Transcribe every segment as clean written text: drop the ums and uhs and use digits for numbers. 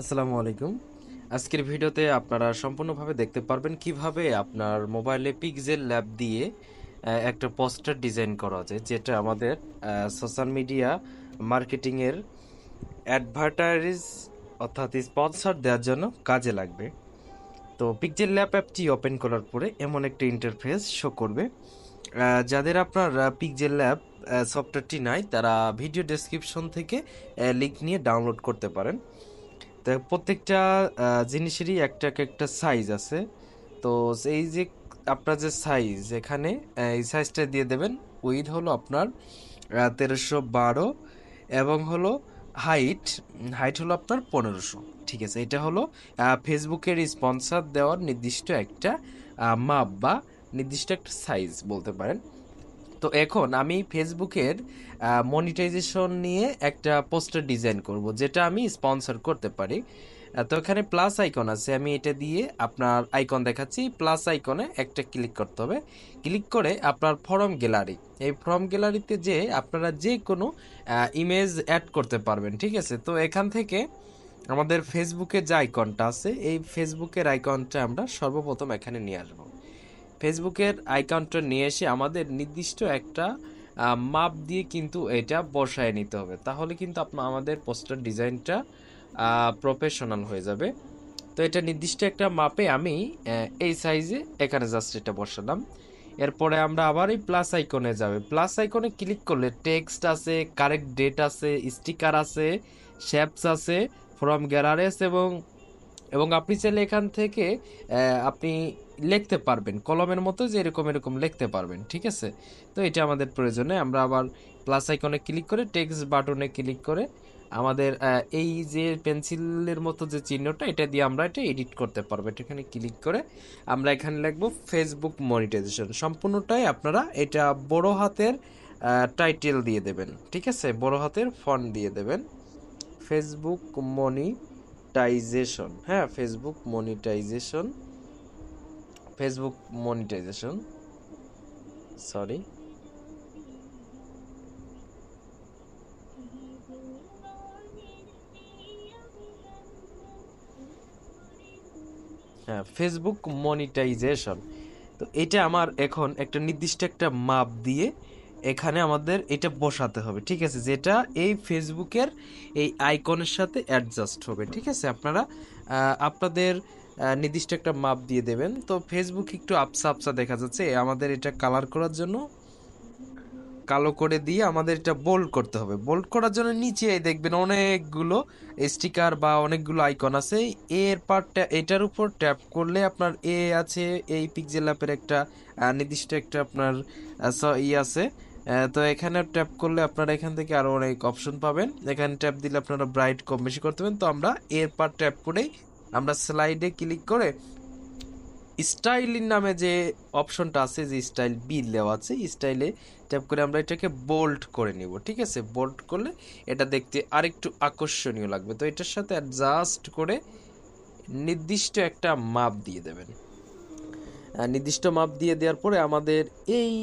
আসসালামু আলাইকুম। আজকের ভিডিওতে আপনারা সম্পূর্ণভাবে দেখতে পারবেন কিভাবে আপনার মোবাইলে পিক্সেল ল্যাব দিয়ে একটা পোস্টার ডিজাইন করা যায়, যেটা আমাদের সোশ্যাল মিডিয়া মার্কেটিংয়ের অ্যাডভার্টাইজ অর্থাৎ স্পন্সর দেওয়ার জন্য কাজে লাগবে। তো পিক্সেল ল্যাব অ্যাপটি ওপেন করার পরে এমন একটা ইন্টারফেস শো করবে। যাদের আপনার পিক্সেল ল্যাব সফটওয়্যারটি নাই, তারা ভিডিও ডেসক্রিপশন থেকে লিঙ্ক নিয়ে ডাউনলোড করতে পারেন। তো প্রত্যেকটা জিনিসেরই একটা একটা সাইজ আছে। তো এই যে আপনার যে সাইজ, এখানে এই সাইজটা দিয়ে দেবেন। উইথ হলো আপনার 1312 এবং হলো হাইট হাইট হলো আপনার 1500। ঠিক আছে, এটা হলো ফেসবুকের স্পন্সর দেওয়ার নির্দিষ্ট একটা মাপ বা নির্দিষ্ট একটা সাইজ বলতে পারেন। তো এখন আমি ফেসবুকের মনিটাইজেশন নিয়ে একটা পোস্টার ডিজাইন করব, যেটা আমি স্পন্সর করতে পারি। তো এখানে প্লাস আইকন আছে, আমি এটা দিয়ে আপনার আইকন দেখাচ্ছি। প্লাস আইকনে একটা ক্লিক করতে হবে। ক্লিক করে আপনার ফর্ম গ্যালারি, এই ফর্ম গ্যালারিতে যে আপনারা যে কোনো ইমেজ অ্যাড করতে পারবেন। ঠিক আছে, তো এখান থেকে আমাদের ফেসবুকের যে আইকনটা আছে, এই ফেসবুকের আইকনটা আমরা সর্বপ্রথম এখানে নিয়ে আসবো। ফেসবুকের আইকনটা নিয়ে এসে আমাদের নির্দিষ্ট একটা মাপ দিয়ে কিন্তু এটা বসায় নিতে হবে, তাহলে কিন্তু আমাদের পোস্টার ডিজাইনটা প্রফেশনাল হয়ে যাবে। তো এটা নির্দিষ্ট একটা মাপে আমি এই সাইজে এখানে জাস্ট এটা বসালাম। এরপরে আমরা আবার এই প্লাস আইকনে যাবে। প্লাস আইকনে ক্লিক করলে টেক্সট আছে, কারেক্ট ডেট আছে, স্টিকার আছে, শেপস আছে, ফ্রম গ্যালারিস এবং এবং আপনি চাইলে এখান থেকে আপনি লিখতে পারবেন কলমের মতো, যে এরকম এরকম লিখতে পারবেন। ঠিক আছে, তো এটা আমাদের প্রয়োজনে আমরা আবার প্লাস আইকনে ক্লিক করে টেক্সট বাটনে ক্লিক করে আমাদের এই যে পেন্সিলের মতো যে চিহ্নটা, এটা দিয়ে আমরা এটা এডিট করতে পারবো। এটা এখানে ক্লিক করে আমরা এখানে লিখবো ফেসবুক মনিটাইজেশন। সম্পূর্ণটাই আপনারা এটা বড় হাতের টাইটেল দিয়ে দেবেন। ঠিক আছে, বড় হাতের ফন্ট দিয়ে দেবেন, ফেসবুক মনিটাইজেশন। হ্যাঁ, Facebook monetisation, Facebook monetisation, sorry. হ্যাঁ, ফেসবুক মনিটাইজেশন। তো এটা আমার এখন একটা নির্দিষ্ট একটা মাপ দিয়ে এখানে আমাদের এটা বসাতে হবে। ঠিক আছে, যেটা এই ফেসবুকের এই আইকনের সাথে অ্যাডজাস্ট হবে। ঠিক আছে, আপনারা আপনাদের নির্দিষ্ট একটা মাপ দিয়ে দেবেন। তো ফেসবুক একটু আপসা আপসা দেখা যাচ্ছে, আমাদের এটা কালার করার জন্য কালো করে দিয়ে আমাদের এটা বোল্ড করতে হবে। বোল্ড করার জন্য নিচে দেখবেন অনেকগুলো স্টিকার বা অনেকগুলো আইকন আছে। এর পার্টটা এটার উপর ট্যাপ করলে আপনার এ আছে, এই পিক্সেল অ্যাপের একটা নির্দিষ্ট একটা আপনার আছে। তো এখানে ট্যাপ করলে আপনারা এখান থেকে আরো অনেক অপশন পাবেন। এখানে ট্যাপ দিলে আপনারা ব্রাইট কম বেশি করতে পারেন। তো আমরা এর পার ট্যাপ করেই আমরা স্লাইডে ক্লিক করে স্টাইলিন নামে যে অপশনটা আছে, যে স্টাইল বিল দেওয়া আছে, স্টাইলে ট্যাপ করে আমরা এটাকে বোল্ড করে নিব। ঠিক আছে, বোল্ড করলে এটা দেখতে আরেকটু আকর্ষণীয় লাগবে। তো এটার সাথে অ্যাডজাস্ট করে নির্দিষ্ট একটা মাপ দিয়ে দেবেন। নির্দিষ্ট মাপ দিয়ে দেওয়ার পরে আমাদের এই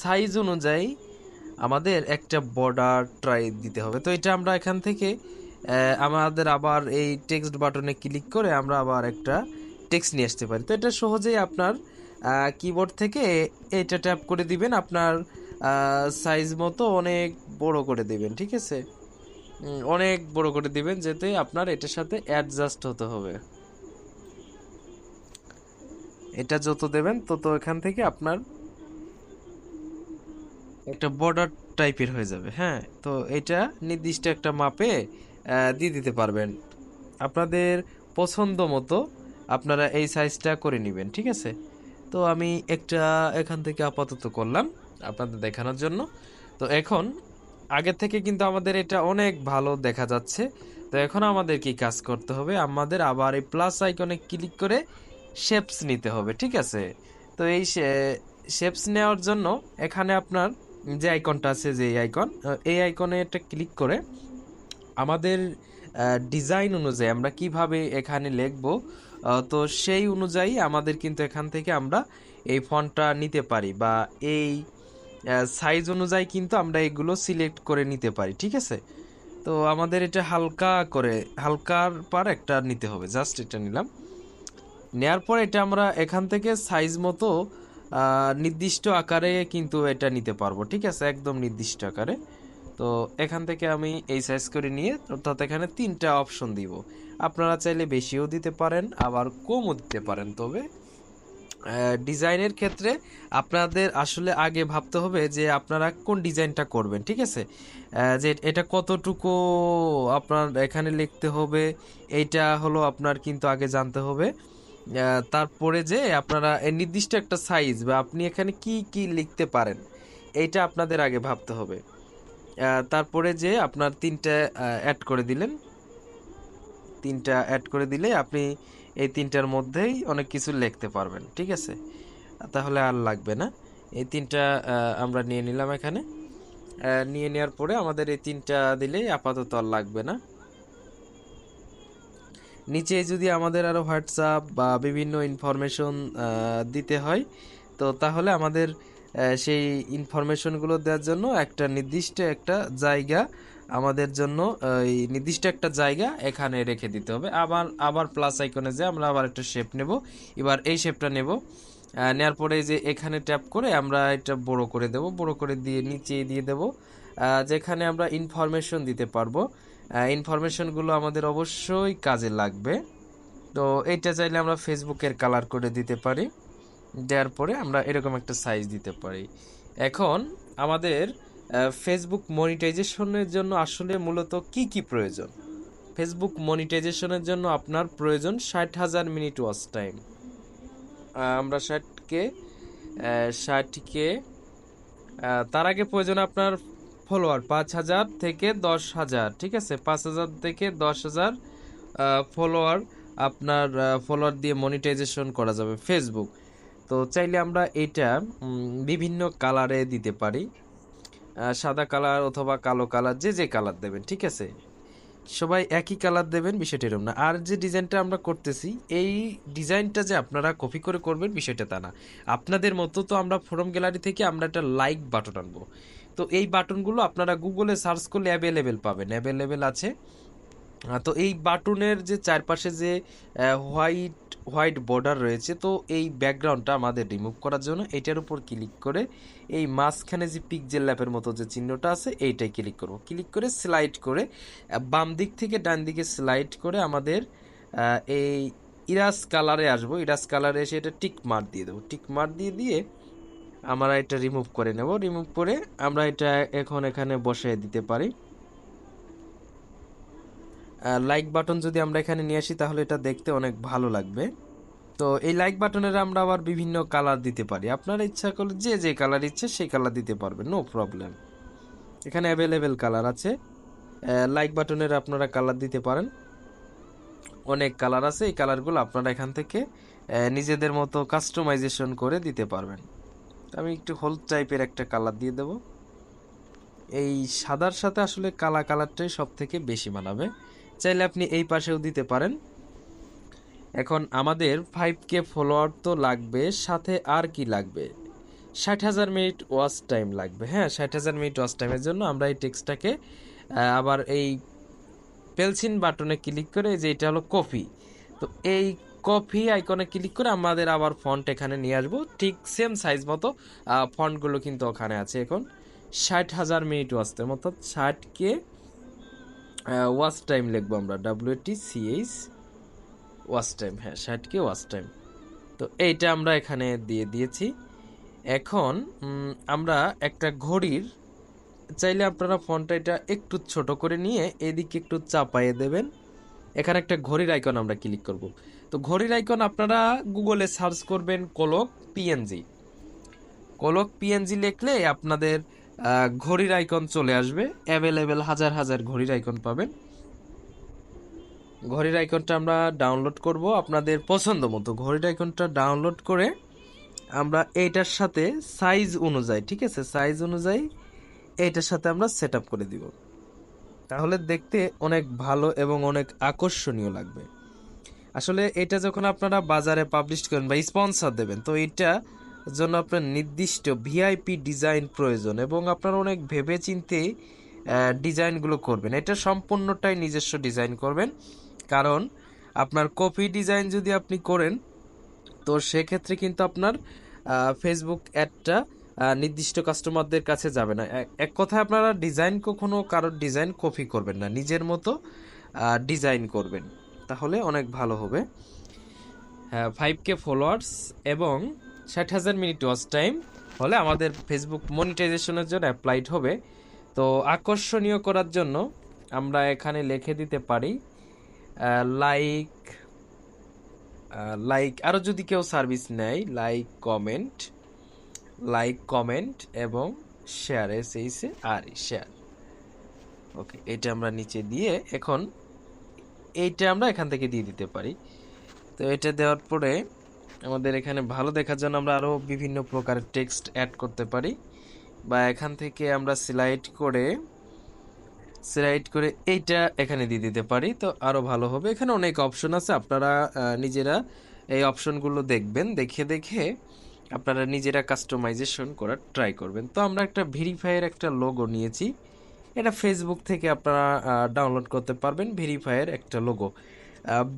সাইজ অনুযায়ী আমাদের একটা বর্ডার ট্রাই দিতে হবে। তো এটা আমরা এখান থেকে আমাদের আবার এই টেক্সট বাটনে ক্লিক করে আমরা আবার একটা টেক্সট নিয়ে আসতে পারি। তো এটা সহজেই আপনার কিবোর্ড থেকে এটা ট্যাপ করে দিবেন, আপনার সাইজ মতো অনেক বড় করে দিবেন। ঠিক আছে, অনেক বড় করে দিবেন, যাতে আপনার এটার সাথে অ্যাডজাস্ট হতে হবে। এটা যত দেবেন তত এখান থেকে আপনার একটা বর্ডার টাইপের হয়ে যাবে। হ্যাঁ, তো এটা নির্দিষ্ট একটা মাপে দিয়ে দিতে পারবেন আপনাদের পছন্দ মতো। আপনারা এই সাইজটা করে নেবেন। ঠিক আছে, তো আমি একটা এখান থেকে আপাতত করলাম আপনাদের দেখানোর জন্য। তো এখন আগের থেকে কিন্তু আমাদের এটা অনেক ভালো দেখা যাচ্ছে। তো এখন আমাদের কি কাজ করতে হবে, আমাদের আবার এই প্লাস আইকনে ক্লিক করে শেপস নিতে হবে। ঠিক আছে, তো এই শেপস নেওয়ার জন্য এখানে আপনার যে আইকনটা আছে, যে আইকন, এই আইকনে একটা ক্লিক করে আমাদের ডিজাইন অনুযায়ী আমরা কিভাবে এখানে লিখব, তো সেই অনুযায়ী আমাদের কিন্তু এখান থেকে আমরা এই ফন্টটা নিতে পারি, বা এই সাইজ অনুযায়ী কিন্তু আমরা এগুলো সিলেক্ট করে নিতে পারি। ঠিক আছে, তো তো আমাদের এটা হালকার পার একটা নিতে হবে, জাস্ট এটা নিলাম। নেয়ার পর এটা আমরা এখান থেকে সাইজ মতো নির্দিষ্ট আকারে কিন্তু এটা নিতে পারবো, ঠিক আছে, একদম নির্দিষ্ট আকারে। তো এখান থেকে আমি এই সাইজ করে নিয়ে, অর্থাৎ এখানে 3টা অপশন দিব। আপনারা চাইলে বেশিও দিতে পারেন, আবার কমও দিতে পারেন। তবে ডিজাইনের ক্ষেত্রে আপনাদের আসলে আগে ভাবতে হবে যে আপনারা কোন ডিজাইনটা করবেন, ঠিক আছে। যে এটা কতটুকু আপনার এখানে লিখতে হবে, এইটা হলো আপনার কিন্তু আগে জানতে হবে। তারপরে যে আপনারা এই নির্দিষ্ট একটা সাইজ বা আপনি এখানে কি কি লিখতে পারেন, এইটা আপনাদের আগে ভাবতে হবে। তারপরে যে আপনার 3টা অ্যাড করে দিলেন, 3টা অ্যাড করে দিলে আপনি এই 3টার মধ্যেই অনেক কিছু লিখতে পারবেন, ঠিক আছে। তাহলে আর লাগবে না। এই 3টা আমরা নিয়ে নিলাম এখানে। নিয়ে নেওয়ার পরে আমাদের এই 3টা দিলেই আপাতত আর লাগবে না। নিচে যদি আমাদের আরও হোয়াটসঅ্যাপ বা বিভিন্ন ইনফরমেশন দিতে হয়, তো তাহলে আমাদের সেই ইনফরমেশনগুলো দেওয়ার জন্য একটা নির্দিষ্ট একটা জায়গা আমাদের জন্য, এই নির্দিষ্ট একটা জায়গা এখানে রেখে দিতে হবে। আবার প্লাস আইকনে যে আমরা আবার একটা শেপ নেব। এবার এই শেপটা নেব, নেওয়ার পরে যে এখানে ট্যাপ করে আমরা এটা বড় করে দেব, বড় করে দিয়ে নিচে দিয়ে দেব, যেখানে আমরা ইনফরমেশন দিতে পারবো। ইনফরমেশনগুলো আমাদের অবশ্যই কাজে লাগবে। তো এইটা চাইলে আমরা ফেসবুকের কালার করে দিতে পারি। দেওয়ার পরে আমরা এরকম একটা সাইজ দিতে পারি। এখন আমাদের ফেসবুক মনিটাইজেশনের জন্য আসলে মূলত কি কি প্রয়োজন? ফেসবুক মনিটাইজেশনের জন্য আপনার প্রয়োজন 60,000 মিনিট ওয়াচ টাইম। আমরা 60কে তার আগে প্রয়োজন আপনার ফলোয়ার 5,000 থেকে 10,000, ঠিক আছে, 5,000 থেকে 10,000 ফলোয়ার আপনার ফলোয়ার দিয়ে মনিটাইজেশন করা যাবে ফেসবুক। তো চাইলে আমরা এটা বিভিন্ন কালারে দিতে পারি, সাদা কালার অথবা কালো কালার, যে কালার দেবেন, ঠিক আছে। সবাই একই কালার দেবেন, বিষয়টা এরকম না। আর যে ডিজাইনটা আমরা করতেছি, এই ডিজাইনটা যে আপনারা কপি করে করবেন বিষয়টা তা না। আপনাদের মতো তো আমরা ফোরাম গ্যালারি থেকে আমরা একটা লাইক বাটন আনবো। তো এই বাটনগুলো আপনারা গুগলে সার্চ করলে অ্যাভেলেবেল পাবেন, অ্যাভেলেবেল আছে। তো এই বাটনের যে চারপাশে যে হোয়াইট হোয়াইট বর্ডার রয়েছে, তো এই ব্যাকগ্রাউন্ডটা আমাদের রিমুভ করার জন্য এটার উপর ক্লিক করে এই মাঝখানে যে পিক্সেল ল্যাপের মতো যে চিহ্নটা আছে এইটাই ক্লিক করব। ক্লিক করে স্লাইড করে বাম দিক থেকে ডান দিকে স্লাইড করে আমাদের এই ইরাস কালারে আসবো। ইরাস কালারে এসে এটা টিক মার্ক দিয়ে দেবো। টিক মার্ক দিয়ে দিয়ে আমরা এটা রিমুভ করে নেব। রিমুভ করে আমরা এটা এখন এখানে বসিয়ে দিতে পারি। লাইক বাটন যদি আমরা এখানে নিয়ে আসি তাহলে এটা দেখতে অনেক ভালো লাগবে। তো এই লাইক বাটনের আমরা আবার বিভিন্ন কালার দিতে পারি। আপনার ইচ্ছা করলে যে কালার ইচ্ছে সেই কালার দিতে পারবেন, নো প্রবলেম। এখানে অ্যাভেলেবেল কালার আছে। লাইক বাটনের আপনারা কালার দিতে পারেন, অনেক কালার আছে। এই কালারগুলো আপনারা এখান থেকে নিজেদের মতো কাস্টমাইজেশন করে দিতে পারবেন। আমি একটু হলুদ টাইপের একটা কালার দিয়ে দেব। এই সাদার সাথে আসলে কালা কালারটাই সব থেকে বেশি মানাবে। চাইলে আপনি এই পাশেও দিতে পারেন। এখন আমাদের 5K ফলোয়ার তো লাগবে, সাথে আর কি লাগবে? 60,000 মিনিট ওয়াচ টাইম লাগবে। হ্যাঁ, 60,000 মিনিট ওয়াচ টাইমের জন্য আমরা এই টেক্সটটাকে আবার এই পেলসিন বাটনে ক্লিক করে, যে এটা হলো কপি, তো এই কপি আইকনে ক্লিক করে আমাদের আবার ফন্ট এখানে নিয়ে আসবো। ঠিক সেম সাইজ মতো ফন্টগুলো কিন্তু ওখানে আছে। এখন 60,000 মিনিট ওয়াচ টাইম, অর্থাৎ 60K ওয়াচ টাইম লিখবো আমরা, WTCH ওয়াচ টাইম। হ্যাঁ, 60K ওয়াচ টাইম। তো এইটা আমরা এখানে দিয়ে দিয়েছি। এখন আমরা একটা ঘড়ির, চাইলে আপনারা ফন্টটা এটা একটু ছোট করে নিয়ে এদিকে একটু চাপাইয়ে দেবেন। এখানে একটা ঘড়ির আইকন আমরা ক্লিক করব। তো ঘড়ির আইকন আপনারা গুগলে সার্চ করবেন কোলক পিএনজি। কোলক পিএনজি লিখলে আপনাদের ঘড়ির আইকন চলে আসবে। অ্যাভেলেবেল হাজার হাজার ঘড়ির আইকন পাবেন। ঘড়ির আইকনটা আমরা ডাউনলোড করব আপনাদের পছন্দ মতো। ঘড়ির আইকনটা ডাউনলোড করে আমরা এইটার সাথে সাইজ অনুযায়ী, ঠিক আছে, সাইজ অনুযায়ী এইটার সাথে আমরা সেট আপ করে দিব। তাহলে দেখতে অনেক ভালো এবং অনেক আকর্ষণীয় লাগবে। আসলে এটা যখন আপনারা বাজারে পাবলিশ করেন বা স্পন্সর দেবেন, তো এটা জন্য আপনার নির্দিষ্ট ভিআইপি ডিজাইন প্রয়োজন এবং আপনারা অনেক ভেবে চিন্তে ডিজাইনগুলো করবেন, এটা সম্পূর্ণটাই নিজস্ব ডিজাইন করবেন। কারণ আপনার কপি ডিজাইন যদি আপনি করেন তো সেক্ষেত্রে কিন্তু আপনার ফেসবুক অ্যাডটা নির্দিষ্ট কাস্টমারদের কাছে যাবে না। এক কথায় আপনারা ডিজাইন কখনো কারোর ডিজাইন কপি করবেন না, নিজের মতো ডিজাইন করবেন, তাহলে অনেক ভালো হবে। 5K ফলোয়ার্স এবং 60,000 মিনিট ওয়াচ টাইম হলে আমাদের ফেসবুক মনিটাইজেশনের জন্য অ্যাপ্লাইড হবে। তো আকর্ষণীয় করার জন্য আমরা এখানে লিখে দিতে পারি লাইক আরও যদি কেউ সার্ভিস নেয় লাইক কমেন্ট এবং শেয়ার শেয়ার। ওকে, এটা আমরা নিচে দিয়ে এখন এইটা আমরা এখান থেকে দিয়ে দিতে পারি। তো এটা দেওয়ার পরে আমাদের এখানে ভালো দেখার জন্য আমরা আরও বিভিন্ন প্রকারের টেক্সট অ্যাড করতে পারি, বা এখান থেকে আমরা সিলেক্ট করে এইটা এখানে দিয়ে দিতে পারি, তো আরও ভালো হবে। এখানে অনেক অপশন আছে, আপনারা নিজেরা এই অপশনগুলো দেখবেন, দেখে আপনারা নিজেরা কাস্টমাইজেশন করার ট্রাই করবেন। তো আমরা একটা ভেরিফাইয়ের একটা লোগো নিয়েছি, এটা ফেসবুক থেকে আপনারা ডাউনলোড করতে পারবেন। ভেরিফাইয়ের একটা লোগো,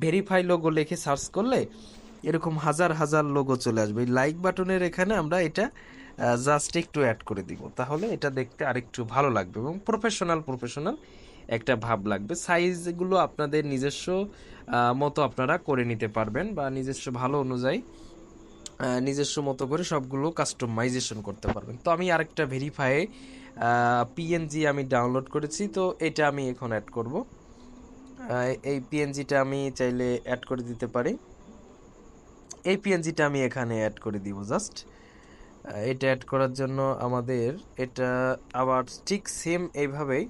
ভেরিফাই লোগো লিখে সার্চ করলে এরকম হাজার হাজার লোগো চলে আসবে। লাইক বাটনের এখানে আমরা এটা জাস্ট একটু অ্যাড করে দিব, তাহলে এটা দেখতে আরেকটু ভালো লাগবে এবং প্রফেশনাল একটা ভাব লাগবে। সাইজগুলো আপনাদের নিজস্ব মতো আপনারা করে নিতে পারবেন, বা নিজস্ব ভালো অনুযায়ী নিজস্ব মতো করে সবগুলো কাস্টমাইজেশন করতে পারবেন। তো আমি আরেকটা ভেরিফাই পিএনজি আমি ডাউনলোড করেছি, তো এটা আমি এখন অ্যাড করব। এই পিএনজিটা আমি চাইলে অ্যাড করে দিতে পারি, এই পিএনজিটা আমি এখানে অ্যাড করে দিব জাস্ট। এটা অ্যাড করার জন্য আমাদের এটা আবার ঠিক সেম এইভাবেই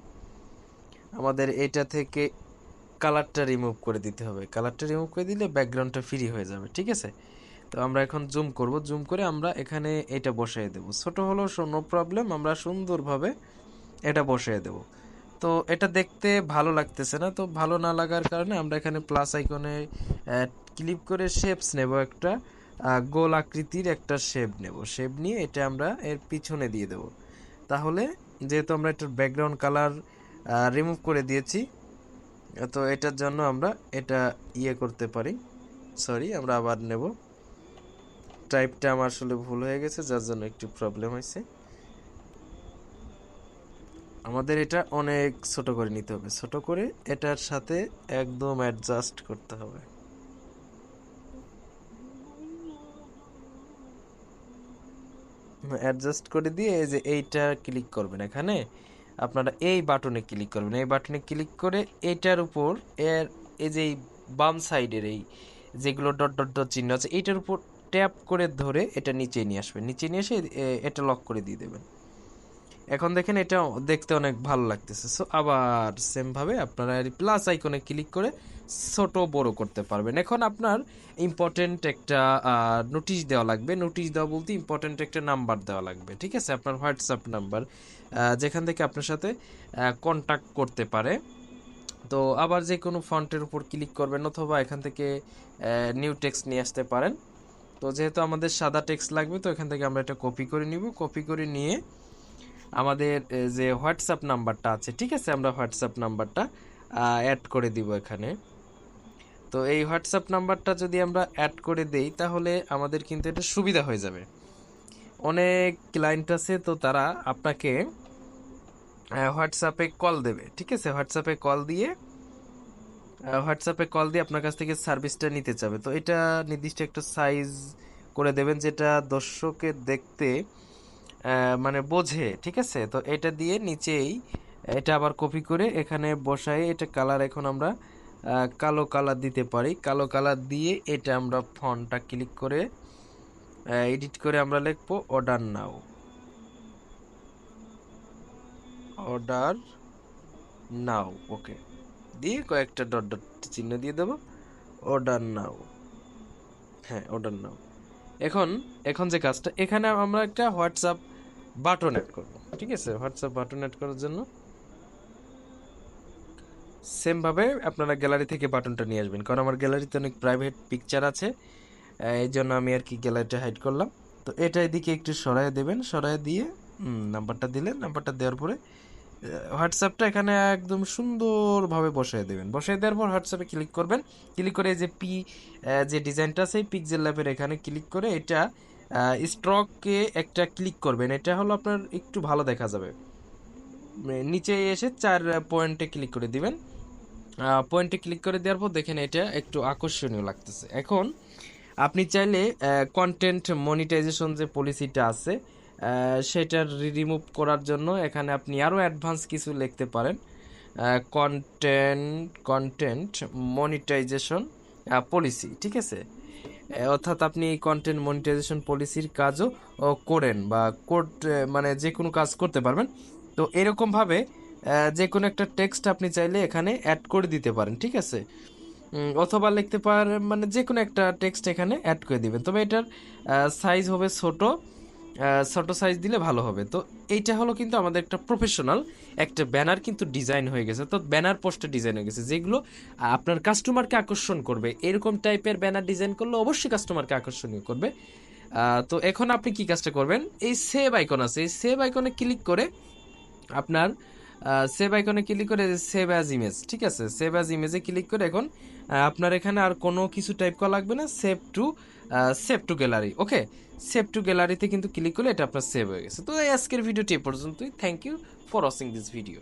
আমাদের এটা থেকে কালারটা রিমুভ করে দিতে হবে। কালারটা রিমুভ করে দিলে ব্যাকগ্রাউন্ডটা ফ্রি হয়ে যাবে, ঠিক আছে। তো আমরা এখন জুম করব, জুম করে আমরা এখানে এটা বসিয়ে দেব। ছোট হলেও নো প্রবলেম, আমরা সুন্দরভাবে এটা বসিয়ে দেব। তো এটা দেখতে ভালো লাগতেছে না, তো ভালো না লাগার কারণে আমরা এখানে প্লাস আইকনে ক্লিক করে শেপস নেব, একটা গোল আকৃতির একটা শেপ নেব। শেপ নিয়ে এটা আমরা এর পিছনে দিয়ে দেব। তাহলে যেহেতু আমরা এটার ব্যাকগ্রাউন্ড কালার রিমুভ করে দিয়েছি, তো এটার জন্য আমরা এটা করতে পারি। সরি, আমরা আবার নেব। টাইপটা আমার আসলে ভুল হয়ে গেছে, যার জন্য একটু প্রবলেম হয়েছে। আমাদের এটা অনেক ছোট করে নিতে হবে, ছোট করে এটার সাথে একদম অ্যাডজাস্ট করতে হবে। অ্যাডজাস্ট করে দিয়ে এই যে এইটা ক্লিক করবেন, এখানে আপনারা এই বাটনে ক্লিক করবেন। এই বাটনে ক্লিক করে এইটার উপর এই যে বাম সাইডের এই যেগুলো ডট ডট ডট চিহ্ন আছে, এইটার উপর ট্যাপ করে ধরে এটা নিচে নিয়ে আসবেন। নিচে নিয়ে এসে এটা লক করে দিয়ে দেবেন। এখন দেখেন এটা দেখতে অনেক ভালো লাগতেছে। সো আবার সেমভাবে আপনারা প্লাস আইকনে ক্লিক করে ছোট বড় করতে পারবেন। এখন আপনার ইম্পর্টেন্ট একটা নোটিশ দেওয়া লাগবে। নোটিশ দেওয়া বলতে ইম্পর্টেন্ট একটা নাম্বার দেওয়া লাগবে, ঠিক আছে, আপনার হোয়াটসঅ্যাপ নাম্বার, যেখান থেকে আপনার সাথে কন্ট্যাক্ট করতে পারে। তো আবার যে কোনো ফন্টের উপর ক্লিক করবেন, অথবা এখান থেকে নিউ টেক্সট নিয়ে আসতে পারেন। তো যেহেতু আমাদের সাদা টেক্সট লাগবে, তো এখান থেকে আমরা এটা কপি করে নিব। কপি করে নিয়ে আমাদের যে হোয়াটসঅ্যাপ নাম্বারটা আছে, ঠিক আছে, আমরা হোয়াটসঅ্যাপ নাম্বারটা অ্যাড করে দিব এখানে। তো এই হোয়াটসঅ্যাপ নাম্বারটা যদি আমরা অ্যাড করে দেই, তাহলে আমাদের কিন্তু এটা সুবিধা হয়ে যাবে। অনেক ক্লায়েন্ট আছে, তো তারা আপনাকে হোয়াটসঅ্যাপে কল দেবে, ঠিক আছে, হোয়াটসঅ্যাপে কল দিয়ে আপনার কাছ থেকে সার্ভিসটা নিতে চাবে। তো এটা নির্দিষ্ট একটা সাইজ করে দেবেন, যেটা দর্শকের দেখতে মানে বোঝে, ঠিক আছে। তো এটা দিয়ে নিচেই এটা আবার কপি করে এখানে বসাই, এটা কালার এখন আমরা কালো কালার দিতে পারি। কালো কালার দিয়ে এটা আমরা ফন্টটা ক্লিক করে এডিট করে আমরা লিখবো অর্ডার নাও। ওকে, দিয়ে কয়েকটা ডট ডট চিহ্ন দিয়ে দেবো, অর্ডার নাও। হ্যাঁ, অর্ডার নাও। এখন যে কাজটা, এখানে আমরা একটা হোয়াটসঅ্যাপ বাটন অ্যাড করব, ঠিক আছে। হোয়াটসঅ্যাপ বাটন অ্যাড করার জন্য সেমভাবে আপনারা গ্যালারি থেকে বাটনটা নিয়ে আসবেন, কারণ আমার গ্যালারিতে অনেক প্রাইভেট পিকচার আছে, এই জন্য আমি আর কি গ্যালারিটা হাইড করলাম। তো এটা এদিকে একটু সরায় দেবেন, সরায় দিয়ে নাম্বারটা দিলেন। নাম্বারটা দেওয়ার পরে হোয়াটসঅ্যাপটা এখানে একদম সুন্দরভাবে বসায় দেবেন। বসায় দেওয়ার পর হোয়াটসঅ্যাপে ক্লিক করবেন। ক্লিক করে এই যে যে ডিজাইনটা আছে পিক্সেল ল্যাবের এখানে ক্লিক করে এটা স্ট্রকে একটা ক্লিক করবেন। এটা হলো আপনার একটু ভালো দেখা যাবে। নিচে এসে 4 পয়েন্টে ক্লিক করে দিবেন। পয়েন্টে ক্লিক করে দেওয়ার পর দেখেন এটা একটু আকর্ষণীয় লাগতেছে। এখন আপনি চাইলে কন্টেন্ট মনিটাইজেশন যে পলিসিটা আছে সেটার রিমুভ করার জন্য এখানে আপনি আরও অ্যাডভান্স কিছু লিখতে পারেন। কন্টেন্ট মনিটাইজেশন পলিসি, ঠিক আছে? অর্থাৎ আপনি কন্টেন্ট মনিটাইজেশন পলিসির কাজও করেন বা মানে যে কোনো কাজ করতে পারবেন। তো এরকমভাবে যে কোনো একটা টেক্সট আপনি চাইলে এখানে অ্যাড করে দিতে পারেন, ঠিক আছে? অথবা লিখতে পারেন, মানে যে কোনো একটা টেক্সট এখানে অ্যাড করে দিবেন। তবে এটার সাইজ হবে ছোট, ছোট সাইজ দিলে ভালো হবে। তো এইটা হলো কিন্তু আমাদের একটা প্রফেশনাল একটা ব্যানার কিন্তু ডিজাইন হয়ে গেছে। তো ব্যানার পোস্টার ডিজাইন হয়ে গেছে যেগুলো আপনার কাস্টমারকে আকর্ষণ করবে। এরকম টাইপের ব্যানার ডিজাইন করলে অবশ্যই কাস্টমারকে আকর্ষণীয় করবে। তো এখন আপনি কি কাজটা করবেন, এই সেভ আইকন আছে, এই সেভ আইকনে ক্লিক করে আপনার সেভ আইকনে ক্লিক করে সেভ অ্যাজ ইমেজ, ঠিক আছে? সেভ অ্যাজ ইমেজে ক্লিক করে এখন আপনার এখানে আর কোনো কিছু টাইপ করা লাগবে না। সেভ টু গ্যালারি, ওকে? সেভ টু গ্যালারিতে কিন্তু ক্লিক করলে এটা আপনার সেভ হয়ে গেছে। তো এই আজকের ভিডিওটি এ পর্যন্তই। Thank you for watching this video.